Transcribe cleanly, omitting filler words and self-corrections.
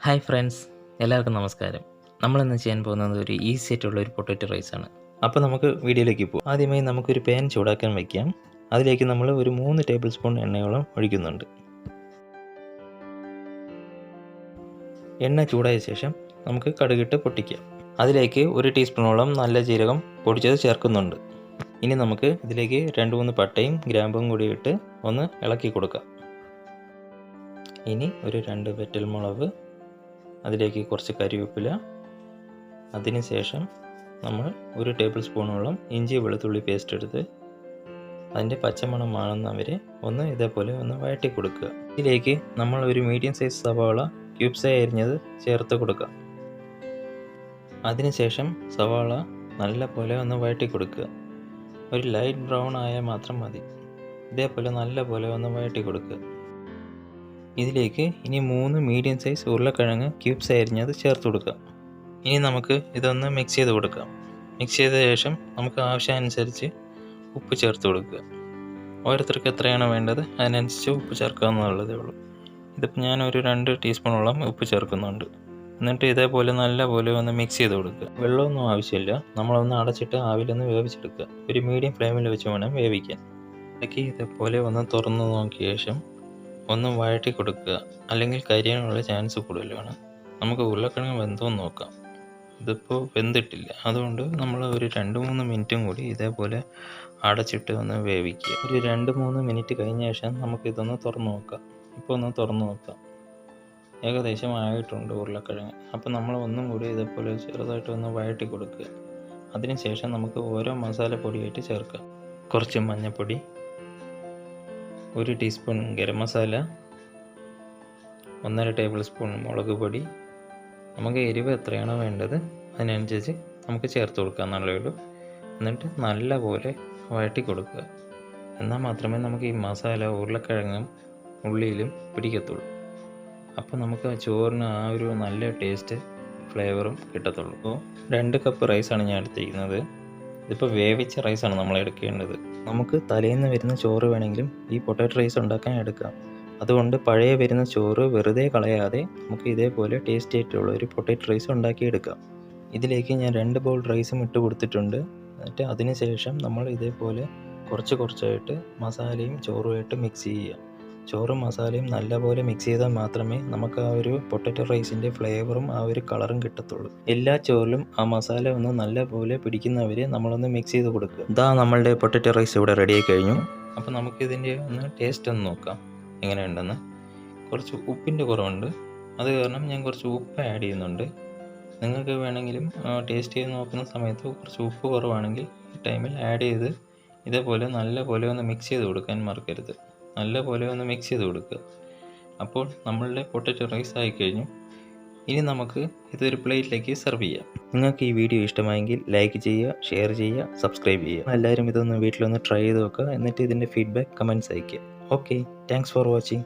Hi friends, എല്ലാവർക്കും നമസ്കാരം. നമ്മളിന്ന് ചെയ്യാൻ പോകുന്നത് ഒരു ഈസി ആയിട്ടുള്ള ഒരു പൊട്ടറ്റോ റൈസാണ്. അപ്പോൾ നമുക്ക് വീഡിയോയിലേക്ക് പോകാം. ആദ്യമായി നമുക്കൊരു പാൻ ചൂടാക്കാൻ വയ്ക്കാം. അതിലേക്ക് നമ്മൾ ഒരു 3 ടേബിൾ സ്പൂൺ എണ്ണയോളം ഒഴിക്കുന്നുണ്ട്. എണ്ണ ചൂടായ ശേഷം നമുക്ക് കടുകിട്ട് പൊട്ടിക്കാം. അതിലേക്ക് 1 ടീസ്പൂണോളം നല്ല ജീരകം പൊടിച്ചത് ചേർക്കുന്നുണ്ട്. ഇനി നമുക്ക് ഇതിലേക്ക് 2-3 പട്ടയും ഗ്രാമ്പും കൂടി ഇട്ട് ഒന്ന് ഇളക്കി കൊടുക്കാം. ഇനി ഒരു 2 വറ്റൽമുളക്, അതിലേക്ക് കുറച്ച് കരിവേപ്പില, അതിനുശേഷം നമ്മൾ 1 ടേബിൾ സ്പൂണോളം ഇഞ്ചി വെളുത്തുള്ളി പേസ്റ്റ് എടുത്ത് അതിൻ്റെ പച്ചമണം മാറുന്നവരെ ഇതേപോലെ വഴറ്റി കൊടുക്കുക. ഇതിലേക്ക് നമ്മൾ ഒരു മീഡിയം സൈസ് സവാള ക്യൂബ്സായി അരിഞ്ഞത് ചേർത്ത് കൊടുക്കുക. അതിനുശേഷം സവാള നല്ല പോലെ വഴറ്റി കൊടുക്കുക. ഒരു ലൈറ്റ് ബ്രൗൺ ആയാൽ മാത്രം മതി. ഇതേപോലെ നല്ല പോലെ വഴറ്റി കൊടുക്കുക. ഇതിലേക്ക് ഇനി 3 മീഡിയം സൈസ് ഉരുളക്കിഴങ്ങ് ക്യൂബ്സ് അരിഞ്ഞത് ചേർത്ത് കൊടുക്കുക. ഇനി നമുക്ക് ഇതൊന്ന് മിക്സ് ചെയ്ത് കൊടുക്കാം. മിക്സ് ചെയ്ത ശേഷം നമുക്ക് ആവശ്യമനുസരിച്ച് ഉപ്പ് ചേർത്ത് കൊടുക്കുക. ഓരോരുത്തർക്ക് എത്രയാണ് വേണ്ടത് അതിനനുസരിച്ച് ഉപ്പ് ചേർക്കാവുന്നതേ ഉള്ളൂ. ഇതിപ്പോൾ ഞാനൊരു 2 ടീസ്പൂണോളം ഉപ്പ് ചേർക്കുന്നുണ്ട്. എന്നിട്ട് ഇതേപോലെ നല്ല പോലെ മിക്സ് ചെയ്ത് കൊടുക്കുക. വെള്ളമൊന്നും ആവശ്യമില്ല. നമ്മളൊന്ന് അടച്ചിട്ട് ആവിലൊന്ന് വേവിച്ചെടുക്കുക. ഒരു മീഡിയം ഫ്ലെയിമിൽ വെച്ച് വേണം വേവിക്കാൻ. ഇടയ്ക്ക് ഇതേപോലെ തുറന്ന് നോക്കിയ ശേഷം വഴറ്റി കൊടുക്കുക. അല്ലെങ്കിൽ കരിയാനുള്ള ചാൻസ് കൂടുതലാണ്. നമുക്ക് ഉരുളക്കിഴങ്ങ് വെന്തോന്ന് നോക്കാം. ഇതിപ്പോൾ വെന്തിട്ടില്ല. അതുകൊണ്ട് നമ്മൾ ഒരു 2-3 മിനിറ്റും കൂടി ഇതേപോലെ അടച്ചിട്ട് വേവിക്കുക. ഒരു 2-3 മിനിറ്റ് കഴിഞ്ഞ ശേഷം നമുക്കിതൊന്ന് തുറന്ന് നോക്കാം. ഇപ്പോൾ തുറന്ന് നോക്കാം. ഏകദേശം ആയിട്ടുണ്ട് ഉരുളക്കിഴങ്ങ്. അപ്പോൾ നമ്മൾ ഒന്നും കൂടി ഇതേപോലെ ചെറുതായിട്ട് വഴറ്റി കൊടുക്കുക. അതിനുശേഷം നമുക്ക് ഓരോ മസാലപ്പൊടിയായിട്ട് ചേർക്കാം. കുറച്ച് മഞ്ഞൾപ്പൊടി, 1 teaspoon garam masala, 1.5 table spoon മുളക് പൊടി. നമുക്ക് എരിവ് എത്രയാണോ വേണ്ടത് അതിനനുസരിച്ച് നമുക്ക് ചേർത്ത് കൊടുക്കാമെന്നുള്ളേ ഉള്ളൂ. എന്നിട്ട് നല്ല പോലെ വഴറ്റി കൊടുക്കുക. എന്നാൽ മാത്രമേ നമുക്ക് ഈ മസാല ഉരുളക്കിഴങ്ങും ഉള്ളിയിലും പിടിക്കത്തുള്ളൂ. അപ്പോൾ നമുക്ക് ചോറിന് ആ ഒരു നല്ല ടേസ്റ്റ് ഫ്ലേവറും കിട്ടത്തുള്ളൂ. അപ്പോൾ 2 കപ്പ് റൈസാണ് ഞാൻ എടുത്തിരിക്കുന്നത്. ഇതിപ്പോൾ വേവിച്ച റൈസാണ് നമ്മൾ എടുക്കേണ്ടത്. നമുക്ക് തലേന്ന് വരുന്ന ചോറ് വേണമെങ്കിലും ഈ പൊട്ടാറ്റോ റൈസ് ഉണ്ടാക്കാൻ എടുക്കാം. അതുകൊണ്ട് പഴയ വരുന്ന ചോറ് വെറുതെ കളയാതെ നമുക്ക് ഇതേപോലെ ടേസ്റ്റി ആയിട്ടുള്ള ഒരു പൊട്ടാറ്റോ റൈസ് ഉണ്ടാക്കിയെടുക്കാം. ഇതിലേക്ക് ഞാൻ 2 ബൗൾ റൈസും ഇട്ട് കൊടുത്തിട്ടുണ്ട്. എന്നിട്ട് അതിന് ശേഷം നമ്മൾ ഇതേപോലെ കുറച്ചായിട്ട് മസാലയും ചോറുമായിട്ട് മിക്സ് ചെയ്യുക. ചോറും മസാലയും നല്ലപോലെ മിക്സ് ചെയ്താൽ മാത്രമേ നമുക്ക് ആ ഒരു പൊട്ടാറ്റോ റൈസിൻ്റെ ഫ്ലേവറും ആ ഒരു കളറും കിട്ടത്തുള്ളൂ. എല്ലാ ചോറിലും ആ മസാല നല്ലപോലെ പിടിക്കുന്നവരെ നമ്മളൊന്ന് മിക്സ് ചെയ്ത് കൊടുക്കുക. ഇതാ നമ്മളുടെ പൊട്ടാറ്റോ റൈസ് ഇവിടെ റെഡിയായി കഴിഞ്ഞു. അപ്പോൾ നമുക്കിതിൻ്റെ ടേസ്റ്റ് നോക്കാം എങ്ങനെയുണ്ടെന്ന്. കുറച്ച് ഉപ്പിൻ്റെ കുറവുണ്ട്. അത് കാരണം ഞാൻ കുറച്ച് ഉപ്പ് ആഡ് ചെയ്യുന്നുണ്ട്. നിങ്ങൾക്ക് വേണമെങ്കിലും ടേസ്റ്റ് ചെയ്ത് നോക്കുന്ന സമയത്ത് കുറച്ച് ഉപ്പ് കുറവാണെങ്കിൽ ഈ ടൈമിൽ ആഡ് ചെയ്ത് ഇതേപോലെ നല്ലപോലെ മിക്സ് ചെയ്ത് കൊടുക്കാൻ മറക്കരുത്. നല്ലപോലെ മിക്സ് ചെയ്ത് കൊടുക്കുക. അപ്പോൾ നമ്മളുടെ പൊട്ടാറ്റോ റൈസ് ആയിക്കഴിഞ്ഞു. ഇനി നമുക്ക് ഇതൊരു പ്ലേറ്റിലേക്ക് സെർവ് ചെയ്യാം. നിങ്ങൾക്ക് ഈ വീഡിയോ ഇഷ്ടമായെങ്കിൽ ലൈക്ക് ചെയ്യുക, ഷെയർ ചെയ്യുക, സബ്സ്ക്രൈബ് ചെയ്യുക. എല്ലാവരും ഇതൊന്ന് വീട്ടിലൊന്ന് ട്രൈ ചെയ്ത് നോക്കുക. എന്നിട്ട് ഇതിൻ്റെ ഫീഡ്ബാക്ക് കമൻറ്റ്സ് അയയ്ക്കുക. Okay, thanks for watching.